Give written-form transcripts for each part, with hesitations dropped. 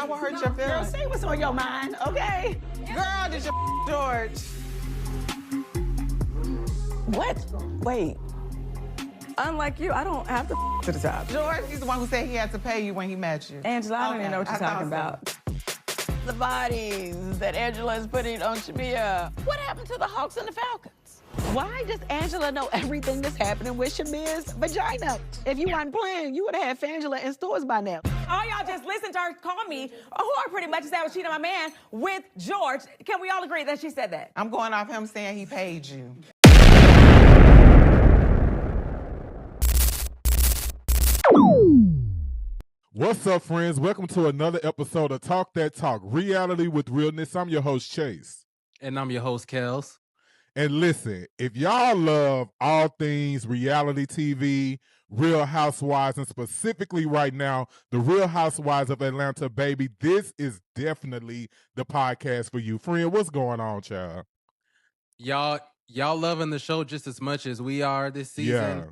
will hurt your feelings. Girl, say what's on your mind, okay? Girl, did your George. What? Wait. Unlike you, I don't have to the top. George, he's the one who said he had to pay you when he met you. Angela, I don't even know what you're talking thought about. The bodies that Angela is putting on Shamea. What happened to the Hawks and the Falcons? Why does Angela know everything that's happening with Shamea's vagina? If you weren't playing, you would have had Fangela in stores by now. All y'all just listen to her call me a whore pretty much, and say I was cheating on my man with George. Can we all agree that she said that? I'm going off him saying he paid you. What's up, friends? Welcome to another episode of Talk That Talk, Reality with Realness. I'm your host, Chase. And I'm your host, Kels. And listen, if y'all love all things reality TV, Real Housewives, and specifically right now, the Real Housewives of Atlanta, baby, this is definitely the podcast for you. Friend, what's going on, child? Y'all loving the show just as much as we are this season. Yeah.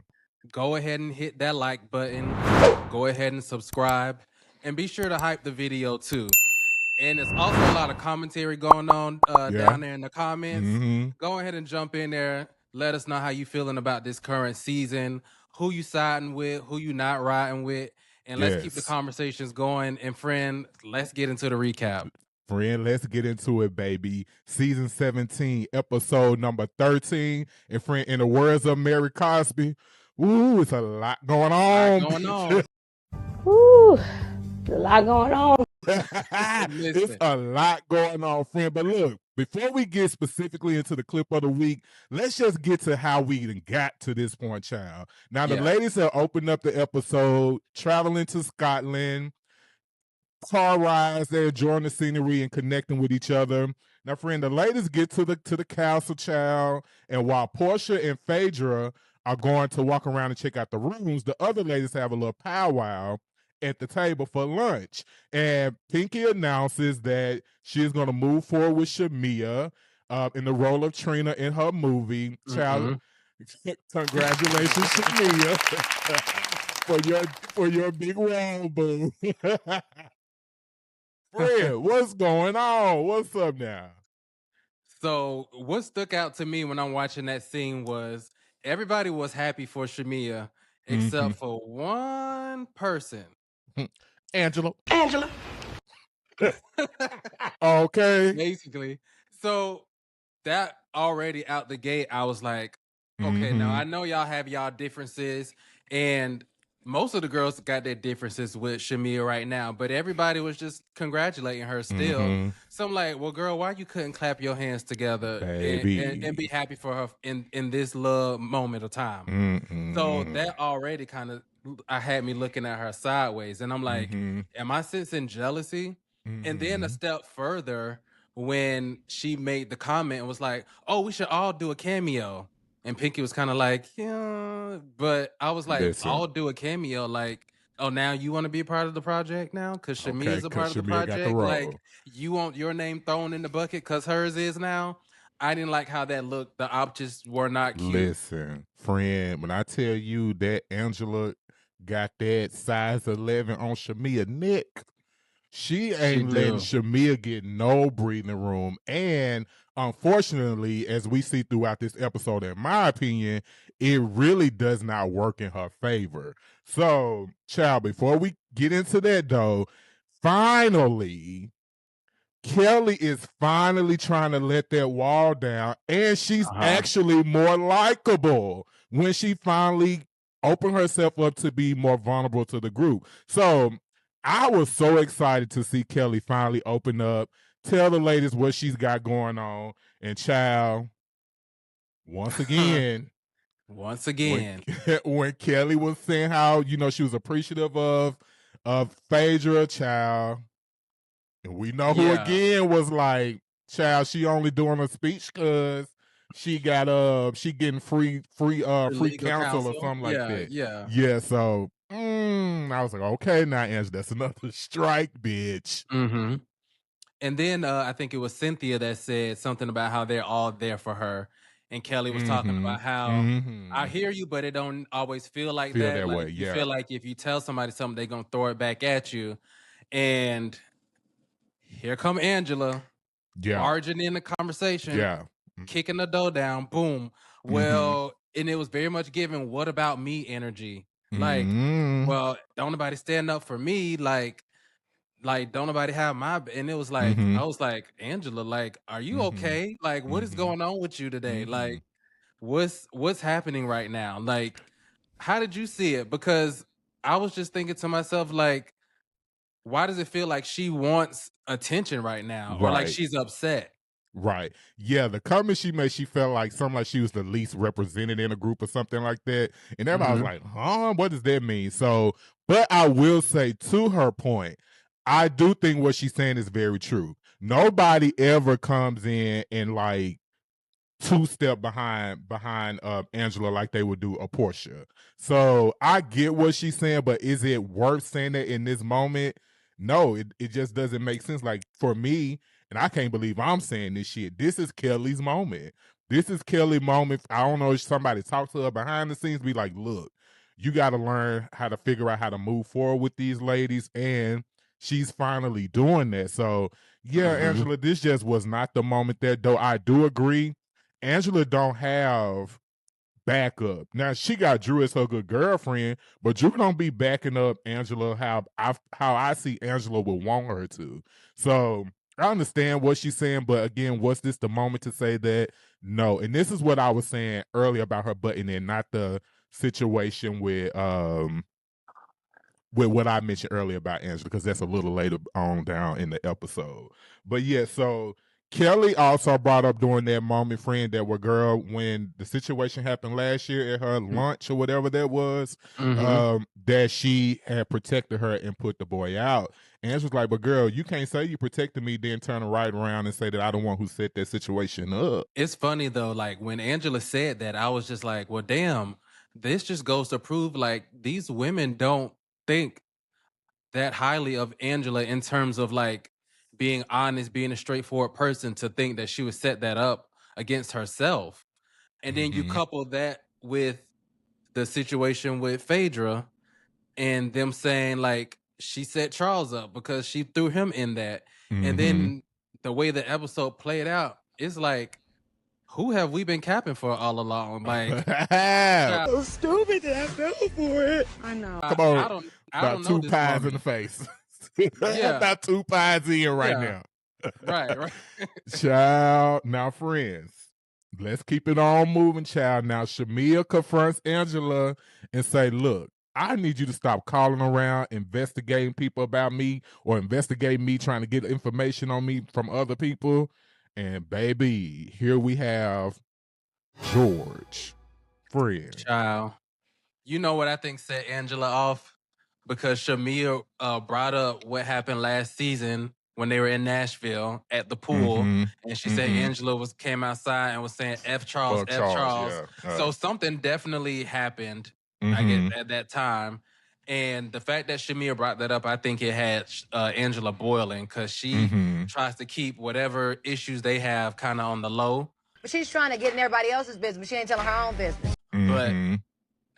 Go ahead and hit that like button. Go ahead and subscribe. And be sure to hype the video too. And there's also a lot of commentary going on down there in the comments. Mm-hmm. Go ahead and jump in there. Let us know how you feeling about this current season. Who you siding with, who you not riding with. And let's keep the conversations going. And friend, let's get into the recap. Friend, let's get into it, baby. Season 17, episode number 13. And friend, in the words of Mary Cosby, ooh, it's a lot going on. Ooh, a lot going on. It's a lot going on, friend. But look, before we get specifically into the clip of the week, let's just get to how we even got to this point, child. Now, the ladies have opened up the episode, traveling to Scotland, car rides, they're enjoying the scenery and connecting with each other. Now, friend, the ladies get to the castle, child, and while Porsha and Phaedra are going to walk around and check out the rooms, the other ladies have a little powwow at the table for lunch. And Pinky announces that she's going to move forward with Shamia in the role of Trina in her movie. Child, congratulations, Shamia, for your big role, boo. Fred, what's going on? What's up now? So what stuck out to me when I'm watching that scene was everybody was happy for Shamia except for one person. Angela. Okay. Basically. So that already out the gate, I was like, okay, now I know y'all have y'all differences, and most of the girls got their differences with Shamia right now, but everybody was just congratulating her still. So I'm like, well, girl, why you couldn't clap your hands together and be happy for her in this little moment of time? So that already kind of had me looking at her sideways, and I'm like, am I sensing jealousy? And then a step further, when she made the comment and was like, oh, we should all do a cameo. And Pinky was kind of like, yeah, but I was like, I'll do a cameo. Like, oh, now you want to be a part of the project now? Because Shamia's a part of the project. Like, you want your name thrown in the bucket because hers is now? I didn't like how that looked. The options were not cute. Listen, friend, when I tell you that Angela got that size 11 on Shamia's neck, she ain't letting Shamia get no breathing room. And unfortunately, as we see throughout this episode, in my opinion, it really does not work in her favor. So, child, before we get into that, though, finally, Kelli is finally trying to let that wall down, and she's actually more likable when she finally opened herself up to be more vulnerable to the group. So, I was so excited to see Kelli finally open up, tell the ladies what she's got going on, and child, once again, when Kelli was saying how, she was appreciative of Phaedra, child, and we know who again was like, child, she only doing a speech because she getting free counsel or something like that. Yeah. So. I was like, okay, now, Angela, that's another strike, bitch. And then I think it was Cynthia that said something about how they're all there for her. And Kelli was talking about how I hear you, but it don't always feel like that. Way, you feel like if you tell somebody something, they're going to throw it back at you. And here come Angela, barging in the conversation, kicking the door down, boom. Well, and it was very much given what about me energy. Like, well, don't nobody stand up for me. Like don't nobody have my, and it was like, I was like, Angela, like, are you okay? Like, what is going on with you today? Like, what's happening right now? Like, how did you see it? Because I was just thinking to myself, like, why does it feel like she wants attention right now? Or like she's upset? Right. Yeah, the comment she made, she felt like something like she was the least represented in a group or something like that. And everybody was like, huh? What does that mean? So, but I will say, to her point, I do think what she's saying is very true. Nobody ever comes in and like two-step behind Angela like they would do a Porsha. So I get what she's saying, but is it worth saying that in this moment? No, it just doesn't make sense. Like for me, and I can't believe I'm saying this shit, this is Kelly's moment. This is Kelly's moment. I don't know if somebody talk to her behind the scenes, be like, look, you got to learn how to figure out how to move forward with these ladies, and she's finally doing that. So yeah, Angela, this just was not the moment there, though I do agree Angela don't have backup. Now she got Drew as her good girlfriend, but Drew don't be backing up Angela how I see Angela would want her to. So I understand what she's saying, but again, was this the moment to say that? No. And this is what I was saying earlier about her butting in, not the situation with what I mentioned earlier about Angela, because that's a little later on down in the episode. But yeah, so Kelly also brought up during that moment, friend, that were girl, when the situation happened last year at her lunch or whatever that was, that she had protected her and put the boy out. And Angela's like, but girl, you can't say you protected me, then turn right around and say that I the one who set that situation up. It's funny though, like when Angela said that, I was just like, well, damn, this just goes to prove like these women don't think that highly of Angela in terms of like being honest, being a straightforward person, to think that she would set that up against herself. And then you couple that with the situation with Phaedra and them saying like she set Charles up because she threw him in that. And then the way the episode played out, it's like, who have we been capping for all along? Like, so stupid that I fell for it. I know. Come on, I don't know two this pies woman. in the face. About 2 pies in right now. Right. Child, now friends, let's keep it on moving, child. Now Shamea confronts Angela and say, look, I need you to stop calling around investigating people about me or investigating me trying to get information on me from other people. And baby, here we have George. Friend. Child. You know what I think set Angela off? Because Shamia brought up what happened last season when they were in Nashville at the pool. And she said Angela came outside and was saying, F Charles, F Charles. Yeah. So something definitely happened, I guess, at that time. And the fact that Shamia brought that up, I think it had Angela boiling, because she tries to keep whatever issues they have kind of on the low. But she's trying to get in everybody else's business, but she ain't telling her own business. But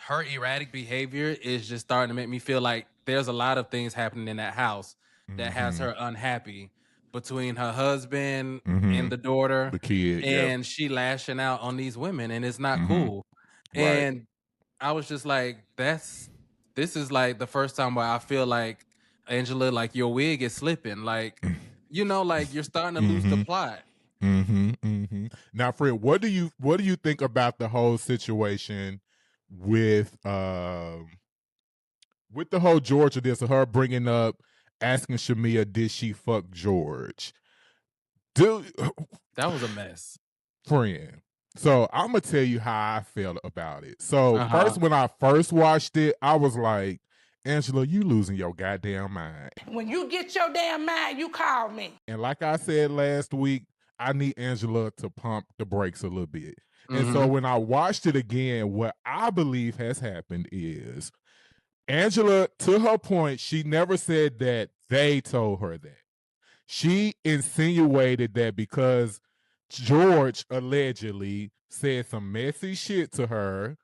her erratic behavior is just starting to make me feel like there's a lot of things happening in that house that has her unhappy, between her husband and the daughter, the kid, and she lashing out on these women, and it's not cool. Right. And I was just like, this is like the first time where I feel like, Angela, like your wig is slipping. Like, you know, like you're starting to lose the plot. Now, Fred, what do you think about the whole situation with the whole George of this, her bringing up, asking Shamea, did she fuck George? That was a mess, friend. So I'm gonna tell you how I felt about it. So first, when I first watched it, I was like, Angela, you losing your goddamn mind. When you get your damn mind, you call me. And like I said last week, I need Angela to pump the brakes a little bit. And so when I watched it again, what I believe has happened is Angela, to her point, she never said that they told her that. She insinuated that because George allegedly said some messy shit to her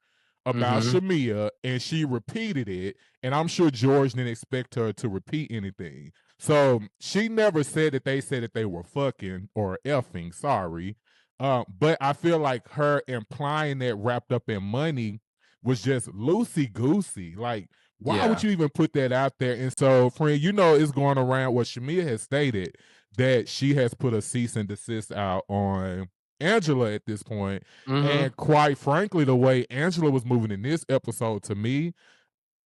about Shamea, and she repeated it, and I'm sure George didn't expect her to repeat anything. So she never said that they said that they were fucking or effing, sorry. But I feel like her implying that wrapped up in money was just loosey-goosey. Like, why would you even put that out there? And so, friend, you know it's going around what Shamia has stated, that she has put a cease and desist out on Angela at this point. And quite frankly, the way Angela was moving in this episode, to me,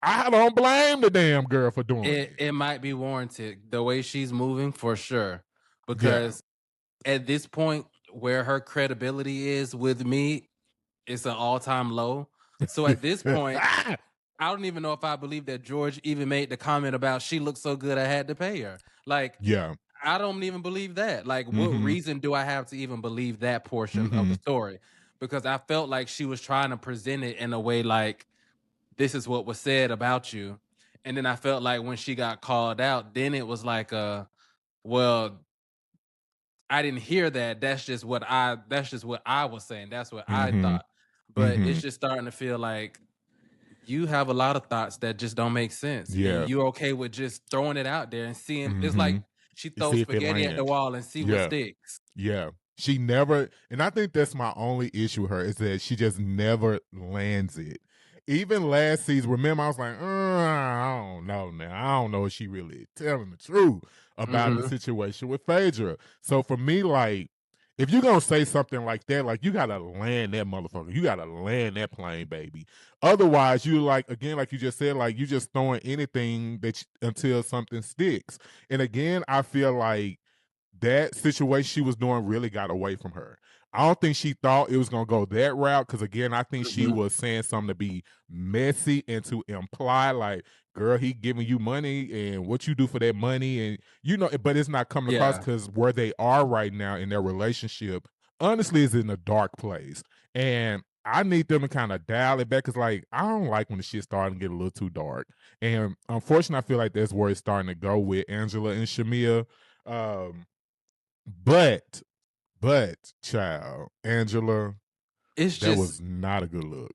I don't blame the damn girl for doing it. It might be warranted the way she's moving, for sure. Because at this point where her credibility is with me, it's an all-time low. So at this point, I don't even know if I believe that George even made the comment about she looked so good I had to pay her. Like, I don't even believe that. Like, what reason do I have to even believe that portion of the story? Because I felt like she was trying to present it in a way like, this is what was said about you. And then I felt like when she got called out, then it was like, well, I didn't hear that. That's just what I was saying. That's what I thought. But it's just starting to feel like you have a lot of thoughts that just don't make sense. Yeah. And you're okay with just throwing it out there and seeing. It's like she throws spaghetti at the wall and see what sticks. Yeah. She never, and I think that's my only issue with her, is that she just never lands it. Even last season, remember, I was like, I don't know now. I don't know if she really telling the truth about the situation with Phaedra. So for me, like, if you're going to say something like that, like, you got to land that motherfucker. You got to land that plane, baby. Otherwise, you like, again, like you just said, like, you just throwing anything until something sticks. And again, I feel like that situation she was doing really got away from her. I don't think she thought it was going to go that route, because, again, I think she was saying something to be messy and to imply, like, girl, he giving you money and what you do for that money. And, you know, but it's not coming across, because where they are right now in their relationship, honestly, is in a dark place. And I need them to kind of dial it back, because, like, I don't like when the shit starting to get a little too dark. And unfortunately, I feel like that's where it's starting to go with Angela and Shamia. But child, Angela, that was not a good look.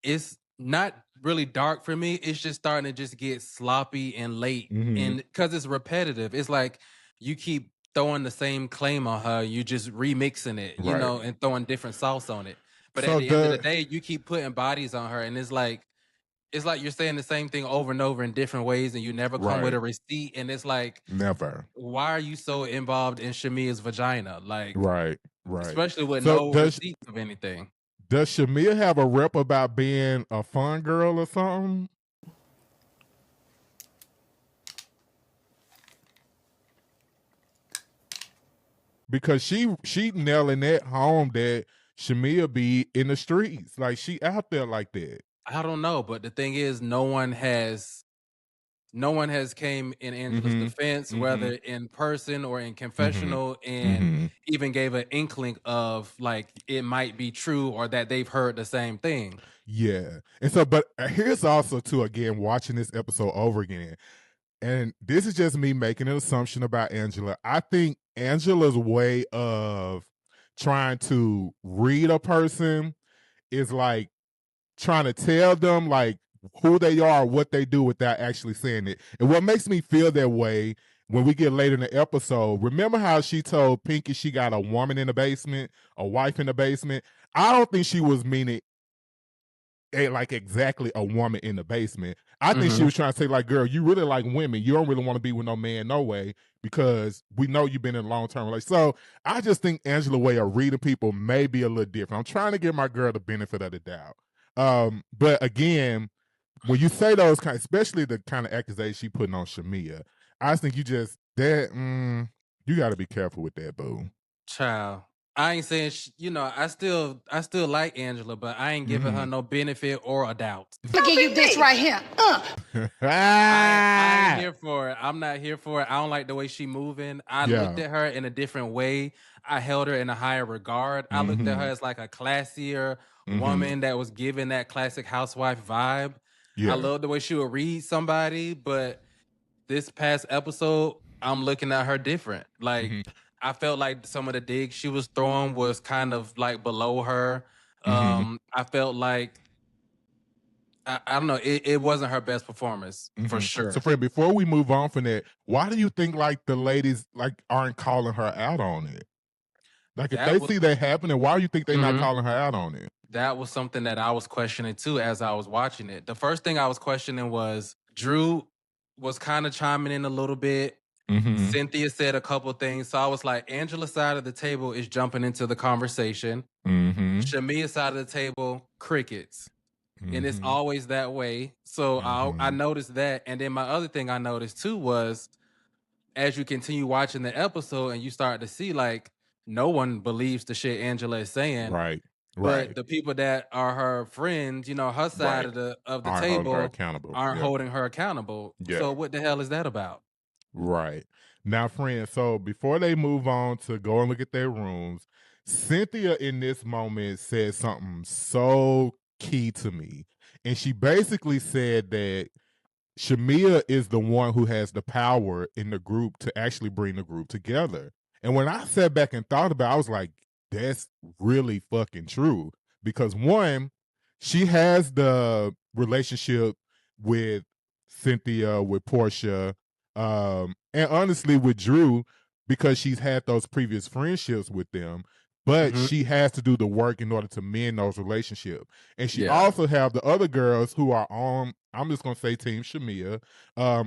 It's not really dark for me. It's just starting to just get sloppy and late, and because it's repetitive. It's like you keep throwing the same claim on her. You just remixing it, you know, and throwing different sauce on it. But at the end of the day, you keep putting bodies on her, and it's like you're saying the same thing over and over in different ways, and you never come with a receipt. And it's like, never. Why are you so involved in Shamia's vagina? Like, right. Especially with no receipts of anything. Does Shamia have a rep about being a fun girl or something? Because she nailing that home that Shamia be in the streets. Like, she out there like that. I don't know, but the thing is, no one has came in Angela's defense, whether in person or in confessional, and even gave an inkling of, like, it might be true or that they've heard the same thing. Yeah. And so, but here's also, too, again, watching this episode over again, and this is just me making an assumption about Angela. I think Angela's way of trying to read a person is like trying to tell them, like, who they are, what they do, without actually saying it. And what makes me feel that way, when we get later in the episode, remember how she told Pinky she got a woman in the basement, a wife in the basement? I don't think she was meaning like exactly a woman in the basement. I think she was trying to say, like, girl, you really like women. You don't really want to be with no man, no way, because we know you've been in a long-term relationship. So I just think Angela's way of reading people may be a little different. I'm trying to give my girl the benefit of the doubt. But again, when you say those kind, especially the kind of accusations she putting on Shamia, I just think you just you got to be careful with that, boo. Child, I ain't saying I still like Angela, but I ain't giving her no benefit or a doubt. I'll give you this right here. I ain't here for it. I'm not here for it. I don't like the way she moving. I looked at her in a different way. I held her in a higher regard. I looked at her as like a classier woman that was giving that classic housewife vibe. I love the way she would read somebody, but this past episode, I'm looking at her different. Like, I felt like some of the digs she was throwing was kind of like below her. I felt like I don't know. It wasn't her best performance for sure. So, Fred, before we move on from that, why do you think like the ladies like aren't calling her out on it? Like if they see that happening, why do you think they're not calling her out on it? That was something that I was questioning too as I was watching it. The first thing I was questioning was Drew was kind of chiming in a little bit. Cynthia said a couple things. So I was like, Angela's side of the table is jumping into the conversation. Shamia's side of the table, crickets. And it's always that way. So I noticed that. And then my other thing I noticed too was as you continue watching the episode and you start to see like no one believes the shit Angela is saying. Right. But the people that are her friends, you know, her side of the table aren't holding her accountable. So what the hell is that about? Right. Now, friends, so before they move on to go and look at their rooms, Cynthia in this moment said something so key to me. And she basically said that Shamea is the one who has the power in the group to actually bring the group together. And when I sat back and thought about it, I was like, that's really fucking true. Because one, she has the relationship with Cynthia, with Porsha, and honestly with Drew, because she's had those previous friendships with them. But she has to do the work in order to mend those relationships. And she also have the other girls who are on, I'm just going to say Team Shamea,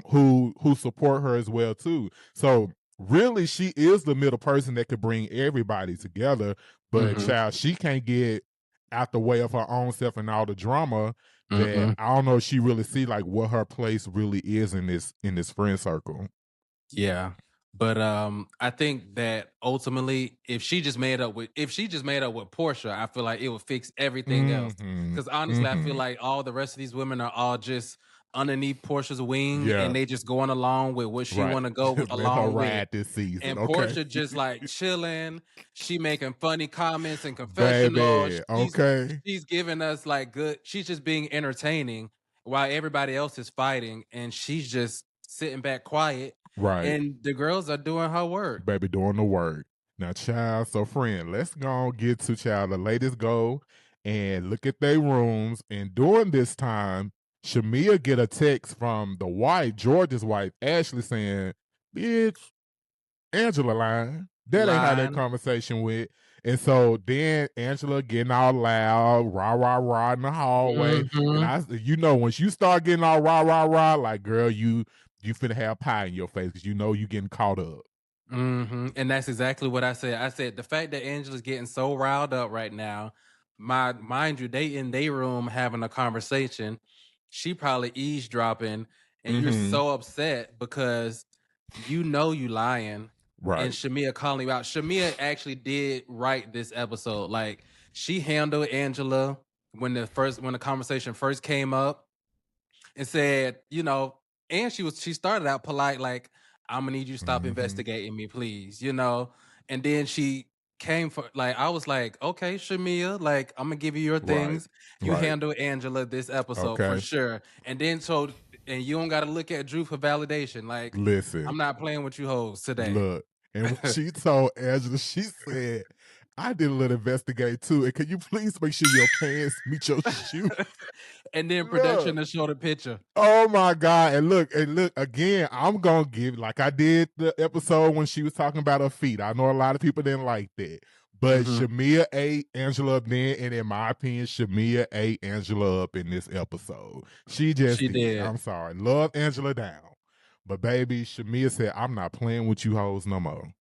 who support her as well too. So really she is the middle person that could bring everybody together. But child, she can't get out the way of her own self and all the drama that I don't know if she really see like what her place really is in this friend circle. Yeah. But I think that ultimately, if she just made up with Porsha, I feel like it would fix everything else. Because honestly, I feel like all the rest of these women are all just underneath Porsha's wing, and they just going along with what she want to go along with this season. And Porsha just like chilling. She making funny comments and confessionals. She's giving us like good. She's just being entertaining while everybody else is fighting, and she's just sitting back quiet. Right. And the girls are doing her work. Baby doing the work. Now, child, so friend, let's go and get to child. The ladies go and look at their rooms. And during this time, Shamea get a text from the wife, George's wife, Ashley, saying, bitch, Angela lying. That ain't how that conversation went. And so then Angela getting all loud, rah, rah, rah in the hallway. And you know, once you start getting all rah, rah, rah, like, girl, you finna have pie in your face because you know you getting caught up. And that's exactly what I said. I said the fact that Angela's getting so riled up right now, mind you, they in their room having a conversation. She probably eavesdropping, and you're so upset because you know you lying. Right. And Shamea calling you out. Shamea actually did write this episode. Like she handled Angela when the conversation first came up and said, you know, and she started out polite, like, I'm gonna need you to stop investigating me, please, you know. And then she came for like, I was like, okay, Shamea, like, I'm gonna give you your things. You handle Angela this episode for sure. And then and you don't gotta look at Drew for validation. Like, listen, I'm not playing with you hoes today. Look, and when she told Angela, she said, I did a little investigate too. And can you please make sure your pants meet your shoes? And then production to show the picture. Oh my God. And look, again, I'm going to give, like I did the episode when she was talking about her feet. I know a lot of people didn't like that. But Shamea ate Angela up then, and in my opinion, Shamea ate Angela up in this episode. She did. I'm sorry. Love Angela down. But baby, Shamea said, I'm not playing with you hoes no more.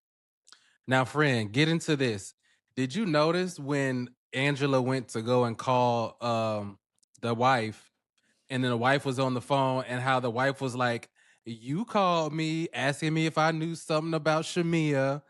Now, friend, get into this. Did you notice when Angela went to go and call the wife, and then the wife was on the phone, and how the wife was like, you called me asking me if I knew something about Shamea,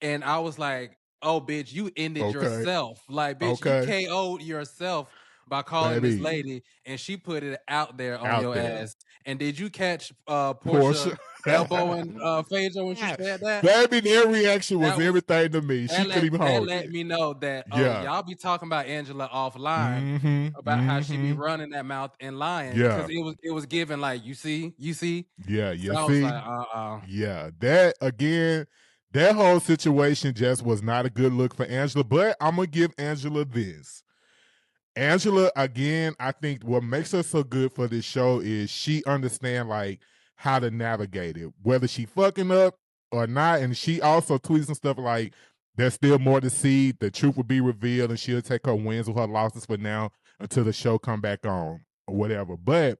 and I was like, oh, bitch, you ended yourself. Like, bitch, you KO'd yourself by calling this lady, and she put it out there on your ass. And did you catch Porsha elbowing Phaedra when she said that? Baby, their reaction was everything to me. She couldn't even hold it. That let me know that y'all be talking about Angela offline about how she be running that mouth and lying. Because it was given like, you see? Yeah, so I was like, Yeah, that again, that whole situation just was not a good look for Angela. But I'm gonna give Angela this. Angela, again, I think what makes her so good for this show is she understand like how to navigate it, whether she fucking up or not. And she also tweets and stuff like, there's still more to see. The truth will be revealed, and she'll take her wins with her losses for now until the show come back on or whatever. But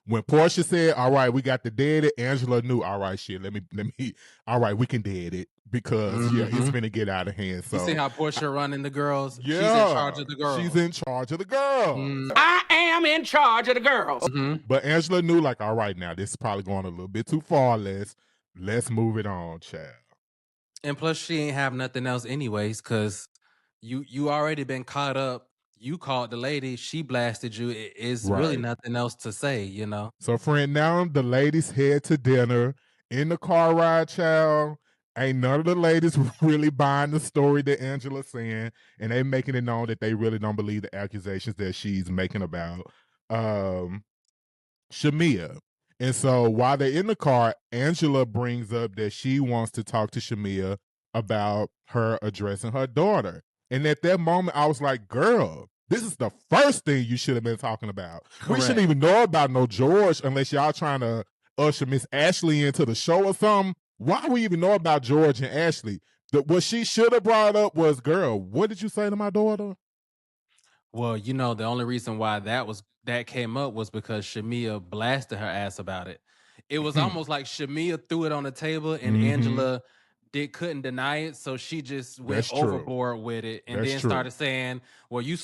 when Porsha said, all right, we got to dead it, Angela knew, all right, shit, let me, all right, we can dead it because, yeah, it's going to get out of hand. So you see how Porsha running the girls? Yeah. She's in charge of the girls. She's in charge of the girls. I am in charge of the girls. But Angela knew, like, all right, now, this is probably going a little bit too far. Let's move it on, child. And plus, she ain't have nothing else anyways, because you already been caught up. You called the lady, she blasted you. It's really nothing else to say, you know? So, friend, now the ladies head to dinner. In the car ride, child, ain't none of the ladies really buying the story that Angela's saying, and they making it known that they really don't believe the accusations that she's making about Shamea. And so while they're in the car, Angela brings up that she wants to talk to Shamea about her addressing her daughter. And at that moment, I was like, girl, this is the first thing you should have been talking about. Correct. We shouldn't even know about no George unless y'all trying to usher Miss Ashley into the show or something. Why do we even know about George and Ashley? What she should have brought up was, girl, what did you say to my daughter? Well, you know, the only reason why that came up was because Shamea blasted her ass about it. It was almost like Shamea threw it on the table and Angela couldn't deny it, so she just went overboard with it and then started saying, well, you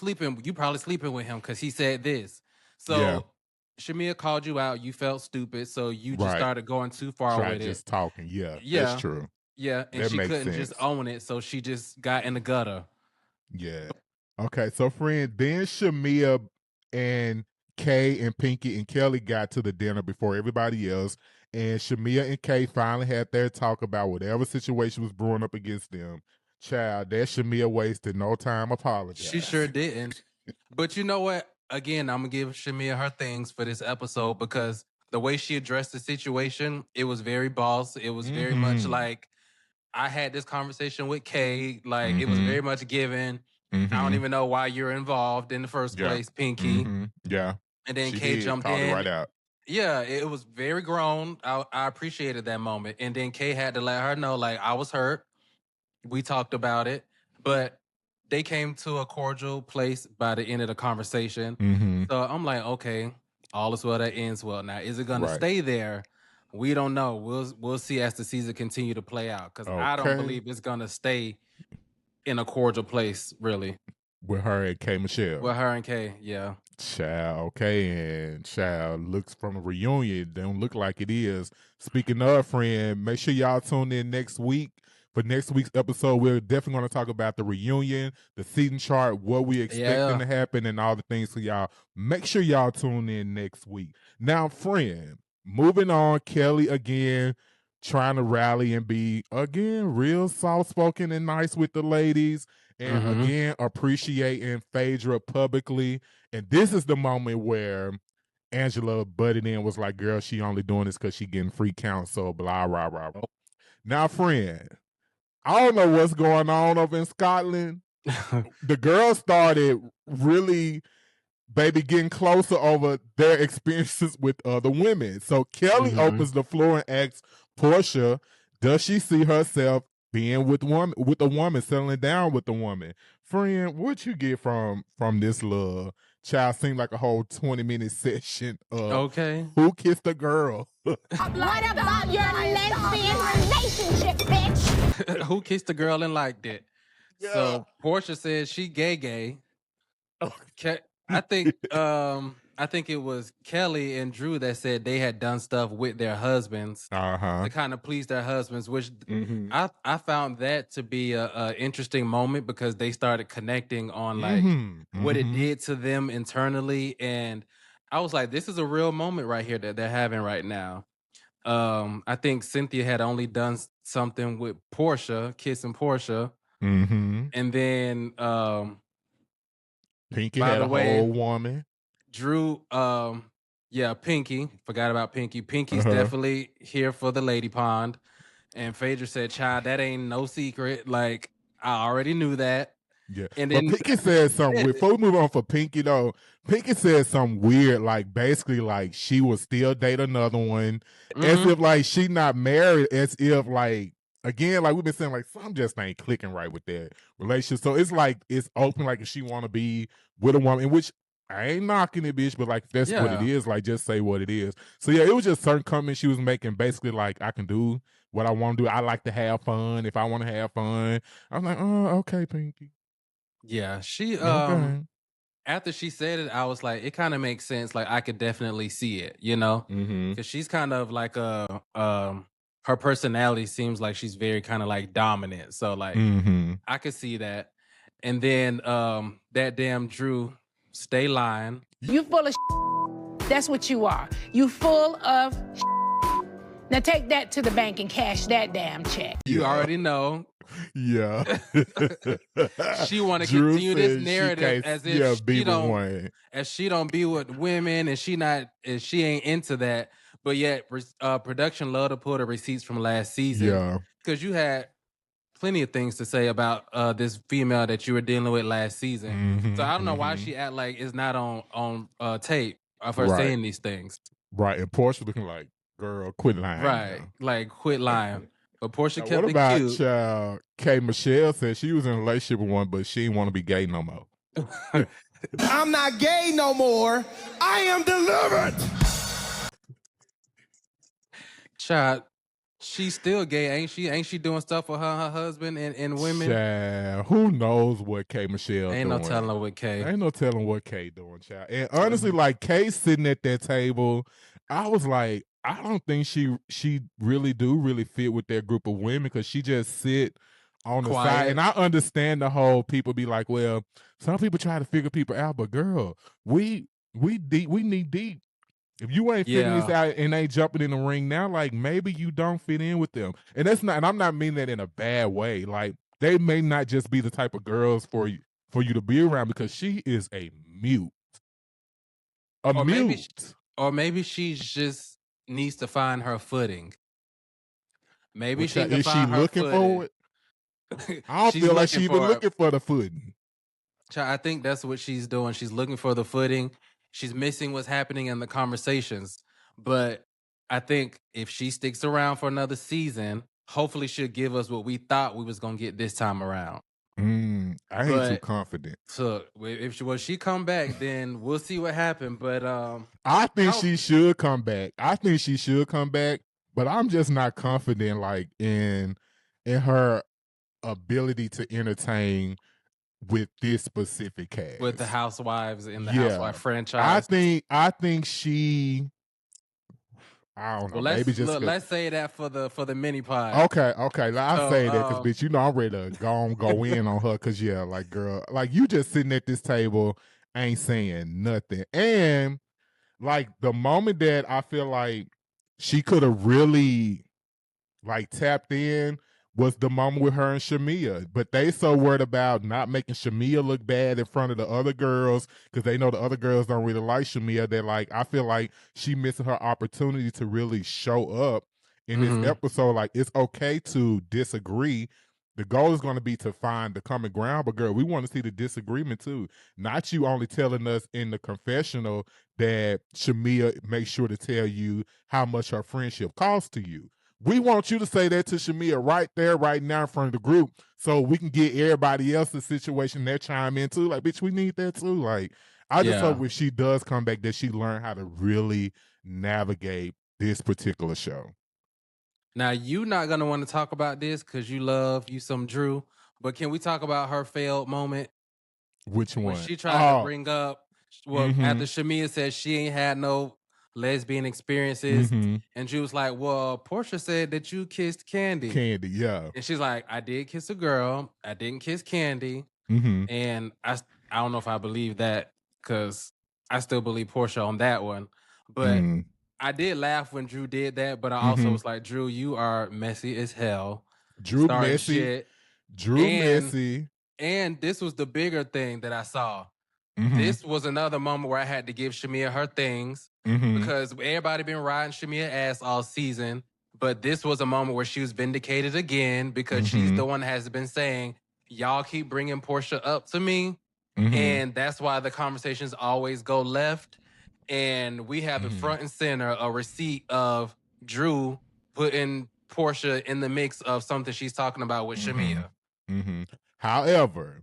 probably sleeping with him because he said this. So Shamea called you out, you felt stupid, so you just started going too far with it. Just talking, that's true. Yeah, and she couldn't just own it, so she just got in the gutter. Yeah. Okay, so friend, then Shamea and Kay and Pinky and Kelli got to the dinner before everybody else, and Shamea and Kay finally had their talk about whatever situation was brewing up against them. Child, that Shamea wasted no time apologizing. She sure didn't. But you know what? Again, I'm going to give Shamea her things for this episode because the way she addressed the situation, it was very boss. It was very much like, I had this conversation with Kay. Like, it was very much given. I don't even know why you're involved in the first place, Pinky. Yeah. And then She Kay did. jumped Called in. it right out. Yeah, it was very grown. I appreciated that moment. And then Kay had to let her know, like, I was hurt. We talked about it. But they came to a cordial place by the end of the conversation. So I'm like, okay, all is well that ends well. Now, is it going to stay there? We don't know. We'll see as the season continue to play out. Because I don't believe it's going to stay in a cordial place, really. With her and Kay Michelle. With her and Kay, yeah. Child, okay, and child looks from a reunion. Don't look like it is. Speaking of, friend, make sure y'all tune in next week. For next week's episode, we're definitely going to talk about the reunion, the season chart, what we expecting to happen, and all the things. So y'all, make sure y'all tune in next week. Now, friend, moving on, Kelli again, trying to rally and be, again, real soft-spoken and nice with the ladies. And again, appreciating Phaedra publicly. And this is the moment where Angela butted in, was like, girl, she only doing this because she getting free counsel, blah, blah, blah. Now, friend, I don't know what's going on over in Scotland. The girls started really, baby, getting closer over their experiences with other women. So Kelli opens the floor and asks Porsha, does she see herself being with a woman, settling down with a woman? Friend, what you get from this little child? Seemed like a whole 20-minute session of who kissed a girl. What about your lesbian relationship, bitch? Who kissed a girl and liked it? Yeah. So Porsha says she gay. I think it was Kelli and Drew that said they had done stuff with their husbands to kind of please their husbands, which I found that to be a interesting moment because they started connecting on like what it did to them internally. And I was like, this is a real moment right here that they're having right now. I think Cynthia had only done something with Porsha, kissing Porsha. And then Pinky had a whole woman. Drew, Pinky. Forgot about Pinky. Pinky's definitely here for the lady pond. And Phaedra said, child, that ain't no secret. Like, I already knew that. Yeah, And but then Pinky said something weird. Before we move on for Pinky, though, Pinky said something weird, like basically like she would still date another one, as if like she not married, as if like, again, like we've been saying, like some just ain't clicking right with that relationship. So it's like it's open, like if she want to be with a woman, which I ain't knocking it, bitch, but like that's what it is. Like just say what it is. So yeah, it was just certain comments she was making, basically like I can do what I want to do. I like to have fun. If I want to have fun, I'm like, oh, okay, Pinky. Yeah, she Okay. after she said it, I was like, it kind of makes sense. Like I could definitely see it, you know, because she's kind of like her personality seems like she's very kind of like dominant. So like I could see that. And then that damn Drew, stay lying. You full of That's what you are. You full of Now take that to the bank and cash that damn check. You already know. Yeah. She want to Drew continue this said narrative as if she don't be with women and she ain't into that. But yet production love to pull the receipts from last season. Yeah. Because you had plenty of things to say about this female that you were dealing with last season. So I don't know why she act like it's not on tape of her saying these things. Right. And Porsha looking like, girl, quit lying. Right. Like quit lying. But Porsha Now, kept what it about cute. K. Michelle said she was in a relationship with one, but she didn't want to be gay no more. I'm not gay no more. I am delivered. Child, she's still gay, ain't she? Ain't she doing stuff for her husband and women? Child, who knows what K. Michelle Ain't doing? no telling what K. Ain't no telling what K doing, child. And honestly, like K sitting at that table, I was like, I don't think she really fit with that group of women because she just sit on the side. And I understand the whole people be like, well, some people try to figure people out, but girl, we need deep. If you ain't figuring this out and ain't jumping in the ring now, like maybe you don't fit in with them. And I'm not meaning that in a bad way. Like they may not just be the type of girls for you to be around because she is a mute. Maybe she just needs to find her footing. Maybe she can is find she her looking footing. for it? I don't feel like she's even looking for the footing. I think that's what she's doing. She's looking for the footing. She's missing what's happening in the conversations. But I think if she sticks around for another season, hopefully she'll give us what we thought we was going to get this time around. I ain't too confident. So if she come back, then we'll see what happened. But I think she should come back. But I'm just not confident like in her ability to entertain with this specific cast. With the Housewives in the Housewife franchise. I think she, I don't know. Well, let's say that for the mini pod. Okay. I'll say that because bitch, you know I'm ready to go in on her because like girl, like you just sitting at this table ain't saying nothing. And like the moment that I feel like she could have really like tapped in was the moment with her and Shamea. But they so worried about not making Shamea look bad in front of the other girls because they know the other girls don't really like Shamea. That like I feel like she missing her opportunity to really show up in this episode. Like it's okay to disagree. The goal is going to be to find the common ground, but girl, we want to see the disagreement too. Not you only telling us in the confessional that Shamea makes sure to tell you how much her friendship costs to you. We want you to say that to Shamea right there, right now in front of the group so we can get everybody else's situation that chime in too. Like, bitch, we need that too. Like, I just hope if she does come back that she learn how to really navigate this particular show. Now, you're not going to want to talk about this because you love you some Drew, but can we talk about her failed moment? Which one? When she tried to bring up, after Shamea said she ain't had no lesbian experiences, and Drew was like, well, Porsha said that you kissed Candy. Yeah. And she's like, I did kiss a girl. I didn't kiss Candy. And I don't know if I believe that because I still believe Porsha on that one. But I did laugh when Drew did that, but I also was like, Drew, you are messy as hell. Drew messy. Messy. And this was the bigger thing that I saw. This was another moment where I had to give Shamea her things because everybody been riding Shamea ass all season. But this was a moment where she was vindicated again because she's the one that has been saying, y'all keep bringing Porsha up to me, and that's why the conversations always go left. And we have it front and center, a receipt of Drew putting Porsha in the mix of something she's talking about with Shamea. However,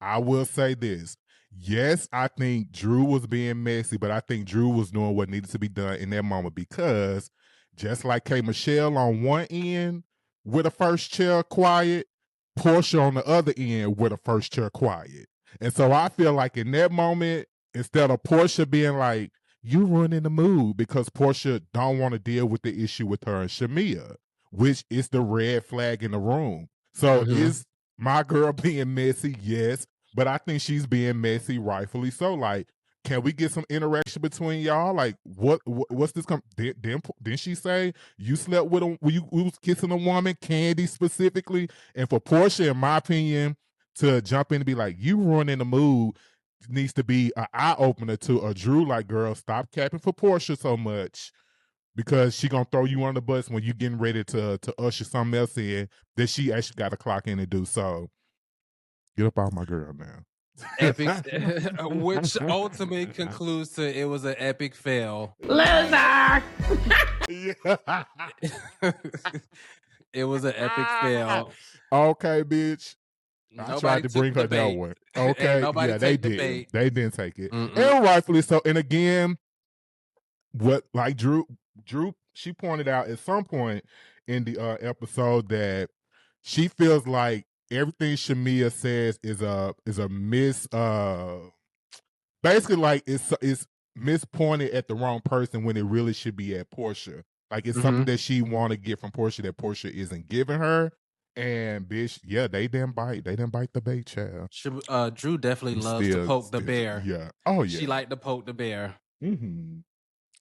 I will say this. Yes, I think Drew was being messy, but I think Drew was doing what needed to be done in that moment because just like K. Michelle on one end with a first chair quiet, Porsha on the other end with a first chair quiet. And so I feel like in that moment, instead of Porsha being like, you ruining the mood because Porsha don't want to deal with the issue with her and Shamea, which is the red flag in the room. So is my girl being messy? Yes. But I think she's being messy, rightfully so. Like, can we get some interaction between y'all? Like, what's this? Didn't she say you slept with him? You was kissing a woman, Candy specifically? And for Porsha, in my opinion, to jump in and be like, you ruining the mood, needs to be an eye opener to a Drew. Like, girl, stop capping for Porsha so much because she gonna throw you on the bus when you getting ready to usher something else in that she actually got to clock in and do. So get up out my girl now. Epic, which ultimately concludes to it was an epic fail. Loser. It was an epic fail. Okay, bitch. Nobody I tried to bring her that one. Okay, yeah, they did. They didn't take it, and rightfully so. And again, what like Drew, she pointed out at some point in the episode that she feels like everything Shamea says is a miss. Basically, like it's mispointed at the wrong person when it really should be at Porsha. Like it's something that she want to get from Porsha that Porsha isn't giving her. And bitch, yeah, they didn't bite the bait, child. Drew definitely loves to poke the bear. Yeah. Oh yeah. She liked to poke the bear. Mm-hmm.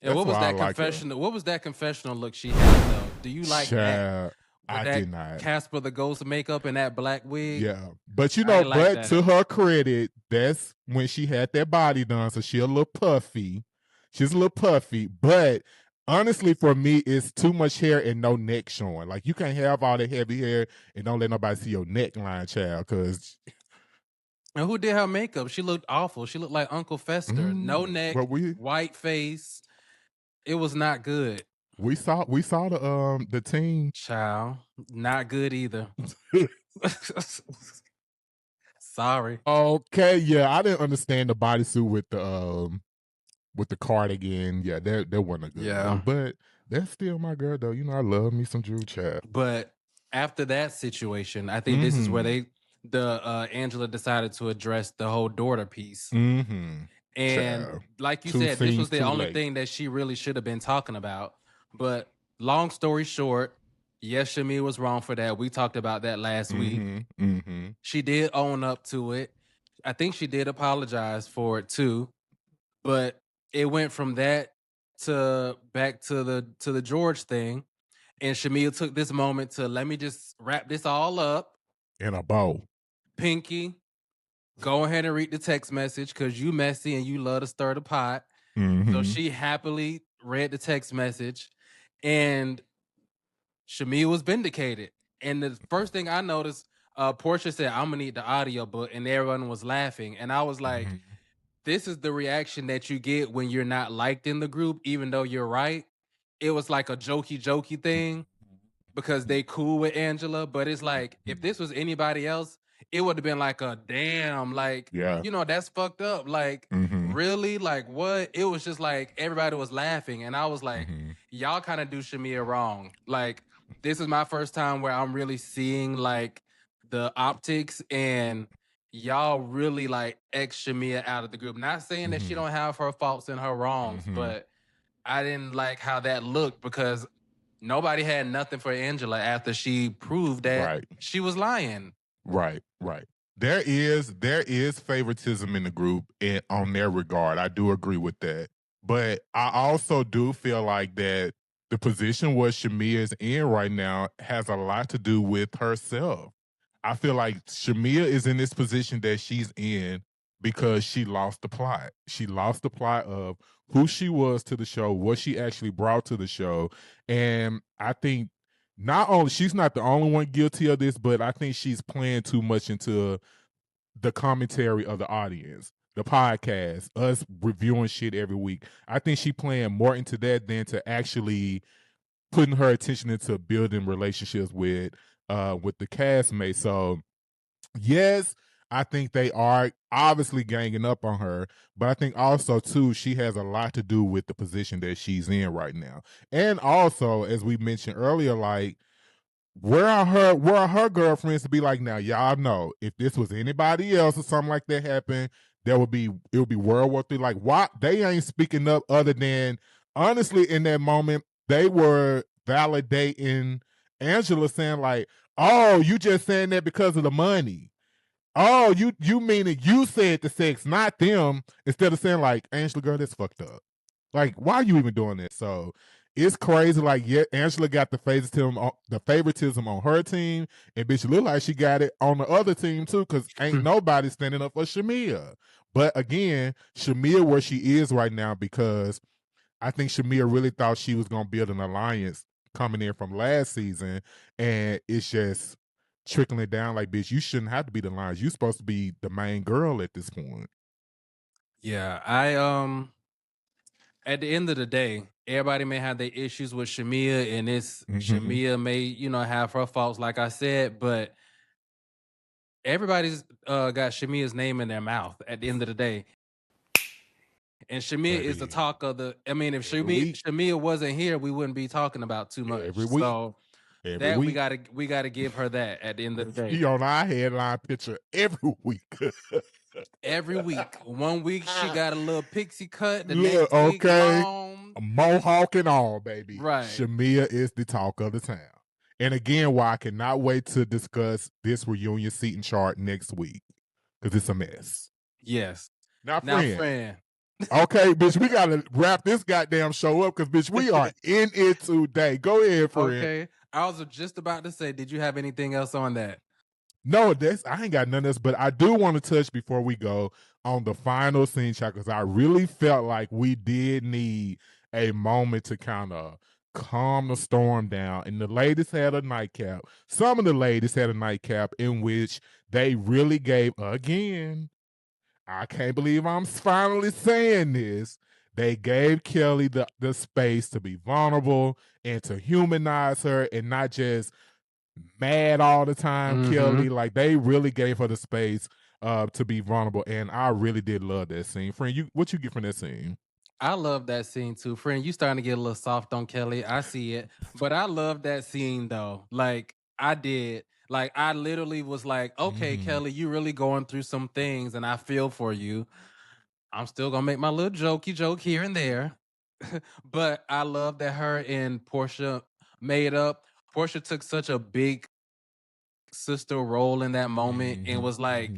And what was that confessional? What was that confessional look she had though? Do you like that? I did not. Casper the Ghost makeup and that black wig. Yeah, but you know, but to her credit, that's when she had that body done, so she a little puffy. She's a little puffy, but honestly, for me, it's too much hair and no neck showing. Like you can't have all the heavy hair and don't let nobody see your neckline, child. Because and who did her makeup? She looked awful. She looked like Uncle Fester. No neck, white face. It was not good. We saw the team. Child, not good either. Sorry. Okay, yeah, I didn't understand the bodysuit with the cardigan. Yeah, that wasn't a good one. But that's still my girl though. You know, I love me some Drew, child. But after that situation, I think this is where Angela decided to address the whole daughter piece. And like you said, this was the only thing that she really should have been talking about. But long story short, yes, Shamia was wrong for that. We talked about that last week. She did own up to it. I think she did apologize for it too. But it went from that to back to the George thing. And Shamia took this moment to let me just wrap this all up. In a bow. Pinky, go ahead and read the text message because you messy and you love to stir the pot. So she happily read the text message. And Shamia was vindicated. And the first thing I noticed, Porsha said, I'm going to need the audio book. And everyone was laughing. And I was like, this is the reaction that you get when you're not liked in the group, even though you're right. It was like a jokey thing because they cool with Angela. But it's like, if this was anybody else, it would have been like a damn, like, you know, that's fucked up. Like, really? Like, what? It was just like everybody was laughing. And I was like, y'all kind of do Shamia wrong. Like, this is my first time where I'm really seeing like the optics and y'all really like X Shamia out of the group. Not saying that she don't have her faults and her wrongs, but I didn't like how that looked because nobody had nothing for Angela after she proved that she was lying. Right. There is favoritism in the group and on their regard. I do agree with that. But I also do feel like that the position where Shamia is in right now has a lot to do with herself. I feel like Shamia is in this position that she's in because she lost the plot. She lost the plot of who she was to the show, what she actually brought to the show. And I think not only she's not the only one guilty of this, but I think she's playing too much into the commentary of the audience, the podcast, us reviewing shit every week. I think she playing more into that than to actually putting her attention into building relationships with the castmates. So yes, I think they are obviously ganging up on her, but I think also too she has a lot to do with the position that she's in right now. And also, as we mentioned earlier, like where are her girlfriends to be like, now y'all know if this was anybody else or something like that happened, it would be World War III. Like, why they ain't speaking up other than honestly in that moment they were validating Angela, saying like, oh, you just saying that because of the money. Oh, you meaning you said the sex, not them, instead of saying like, Angela, girl, that's fucked up. Like, why are you even doing that? So it's crazy. Like, yeah, Angela got the favoritism on her team, and bitch look like she got it on the other team too, because ain't nobody standing up for Shamea. But again, Shamea where she is right now, because I think Shamea really thought she was gonna build an alliance coming in from last season, and it's just trickling down. Like, bitch, you shouldn't have to be the alliance. You're supposed to be the main girl at this point. Yeah, I at the end of the day, everybody may have their issues with Shamea, and it's Shamea may, have her faults, like I said, but everybody's got Shamea's name in their mouth at the end of the day. And Shamea is the talk of the. I mean, if Shamea wasn't here, we wouldn't be talking about too much. Every week. So that we gotta give her that at the end of the day. She on our headline picture every week. Every week. 1 week she got a little pixie cut. The next week long. A mohawk and all, baby. Right. Shamea is the talk of the town. And again, why I cannot wait to discuss this reunion seating chart next week, because it's a mess. Yes. Now, friend. friend. Okay, bitch, we gotta wrap this goddamn show up, because bitch, we are in it today. Go ahead, friend. Okay. I was just about to say, did you have anything else on that? No, I ain't got none of this, but I do want to touch before we go on the final scene shot, because I really felt like we did need a moment to kind of calm the storm down. And the ladies had a nightcap. Some of the ladies had a nightcap in which they really gave, again, I can't believe I'm finally saying this, they gave Kelli the space to be vulnerable and to humanize her and not just mad all the time, Kelli. Like, they really gave her the space to be vulnerable, and I really did love that scene. Friend, what you get from that scene? I love that scene too. Friend, you starting to get a little soft on Kelli. I see it. But I love that scene though. Like, I did. Like, I literally was like, okay, Kelli, you really going through some things, and I feel for you. I'm still gonna make my little jokey joke here and there. But I love that her and Porsha made up. Porsha took such a big sister role in that moment and was like,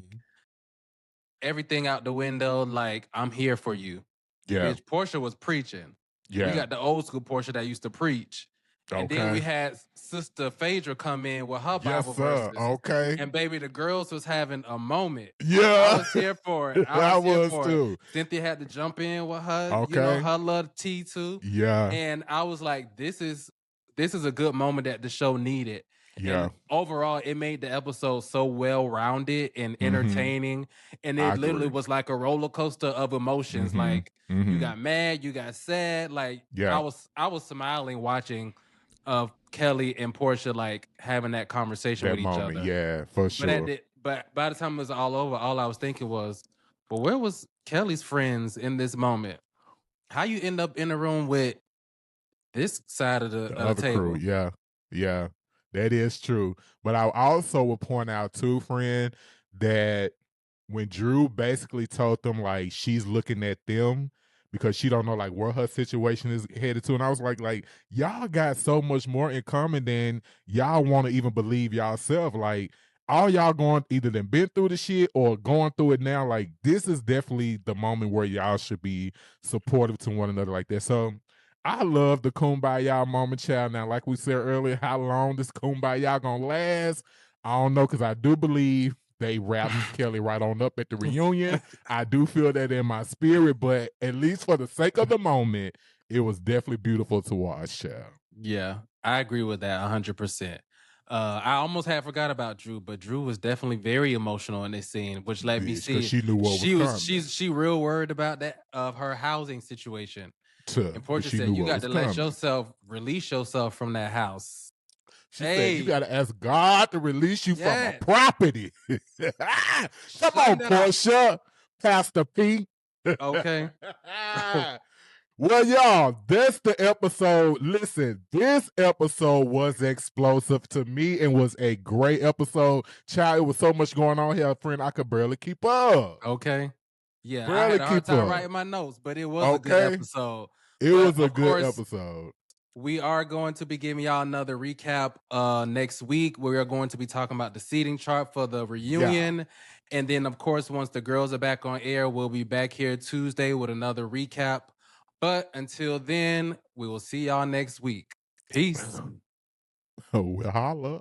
everything out the window, like, I'm here for you. Yeah. Bitch, Porsha was preaching. Yeah. We got the old school Porsha that used to preach. And then we had Sister Phaedra come in with her Bible verses. Okay. And baby, the girls was having a moment. Yeah. I was here for it. I was too. Cynthia had to jump in with her. Okay. Her little tea too. Yeah. And I was like, this is a good moment that the show needed. Yeah. And overall, it made the episode so well-rounded and entertaining. And it literally was like a roller coaster of emotions. Like, you got mad, you got sad. Like, I was smiling watching Kelli and Porsha like having that conversation with each other. Yeah, for sure. But by the time it was all over, all I was thinking was, but where was Kelli's friends in this moment? How you end up in a room with this side of the other table? Crew. Yeah. That is true. But I also will point out too, friend, that when Drew basically told them like she's looking at them because she don't know like where her situation is headed to. And I was like, y'all got so much more in common than y'all want to even believe y'allself. Like, all y'all going either than been through the shit or going through it now. Like, this is definitely the moment where y'all should be supportive to one another like that. So I love the kumbaya moment, child. Now, like we said earlier, how long this kumbaya gonna last? I don't know, because I do believe they wrapped Kelli right on up at the reunion. I do feel that in my spirit, but at least for the sake of the moment, it was definitely beautiful to watch, child. Yeah. I agree with that 100%. I almost had forgot about Drew, but Drew was definitely very emotional in this scene, which let me see she knew what was coming. She real worried about that of her housing situation. And Porsha She said, knew "You what got was to let coming. yourself release yourself from that house." She said, "You got to ask God to release you from a property." Come on, Porsha, Pastor P. Okay. Well, y'all, that's the episode. Listen, this episode was explosive to me and was a great episode. Child, it was so much going on here, friend, I could barely keep up. Okay. Yeah, barely I had a hard time up. writing my notes, but it was a good episode. It was a good episode. We are going to be giving y'all another recap next week. We are going to be talking about the seating chart for the reunion. And then, of course, once the girls are back on air, we'll be back here Tuesday with another recap. But until then, we will see y'all next week. Peace. We'll holla.